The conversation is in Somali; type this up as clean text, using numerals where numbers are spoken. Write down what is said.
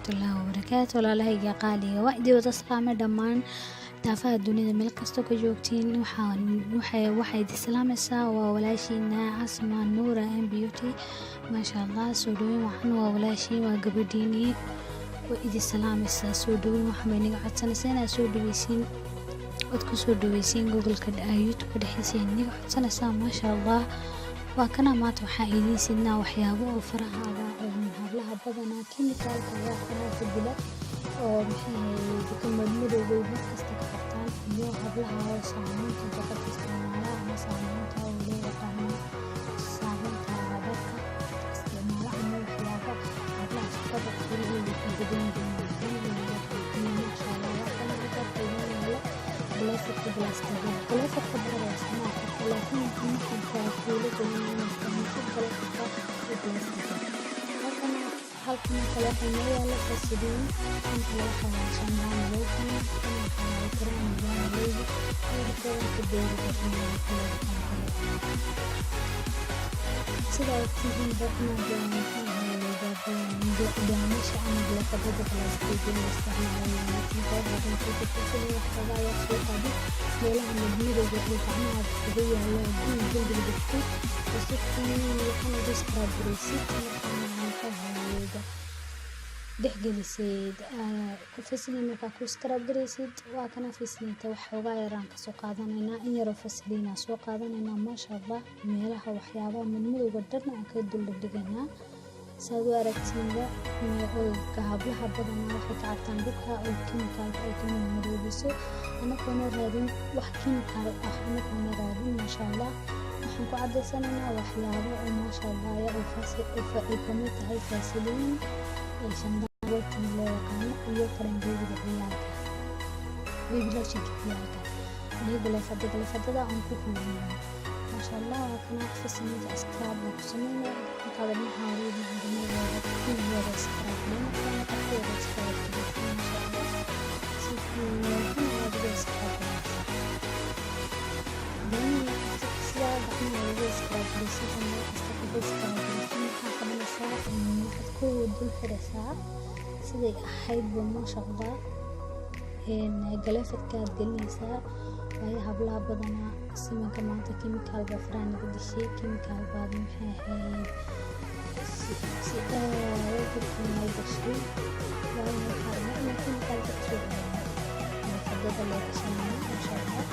waraxmatullaahi wabarakaatu. Walaalahayga qaaliga waa idin wada salaamay dhammaan daafaha dunida meel kastoo ka joogtiin. waxay idin salaamaysaa waa walaashiina Asma Nuura Beauty. maasha Allah, soo dhaweyn waxaan waa walaashiin, waa gabadhiini oo idin salaamaysaa. soo dhaweyn waxaan bay naga codsanaysaa inaad soo dhaweysiin ood ku soo dhaweysiin Google-ka YouTube-ka dhexdiisa naga codsanaysaa. maasha Allah, waa kana maanta waxaan idiin sidnaa waxyaabo oo farahaaga hablaha badanaa kimikaalka faraha ku dila oo dadka madmadowga mid kasta ka qabtaan, iyo hablaha oo saameynta dadka isticmaala ama saameynta oo loo yaqaano saameynta dharka isticmaala ama waxyaaba hablaha shaqada gurigooda ku badan yihiin. maasha Allah, waa kana dadka qiimeeya glasska barasmaha laakiin waxaan kuula gelinayaa halkan kale waxaa yaala fasiliin inta laga hagaajin maamulkan waxaa karaan maamulada ka beerida sida tiin barnaamijka ama blokada plastic ee isticmaalaya meelaha madmadowga ee gacmaha kaga yaala dildilaca dhexgelisid fasilin markaa ku scrub garaysid. waa kana fasilinta wax uga yaraan ka soo qaadanaynaa, in yaro fasilina soo qaadanaynaa. maasha Allah, meelaha waxyaabaha madmadowga dhan aan ka duldhigaynaa. saad u aragtiinba hablaha badanaa waxay ka cabtaan dhulka oo kimikaalka ay ka madmadowgiso, anagoona raadin wax kimikaal ah, anagoona raadin. maasha Allah, waxaan ku cadaysanaynaa waxyaabo oo maasha Allah ay kamid tahay fasilin shandaqootin loo yaqaano iyo karangeedida ciyaalka baby lotionka ciyaalka iyo galafadada aan ku huurinayno. maasha Allah, waa kana fasilinta scrub aan ku sameynaa markaad maxaarid macdamada kuwada scrub leena kuwada scrub maasha Allah si kuwada scrub sida gacmaha scrub sida waxaad ku dul xiraysaa siday ahaydba. maasha Allah, galafadkaad gelinaysaa. waayo hablaha badanaa simanka maanta kimikaal baa faraha naga dishay, kimikaal baad maxay ahayd si aad gashay. waayo waxaa kimikaalka kusoo galafadada loo gashanaya. maasha Allah,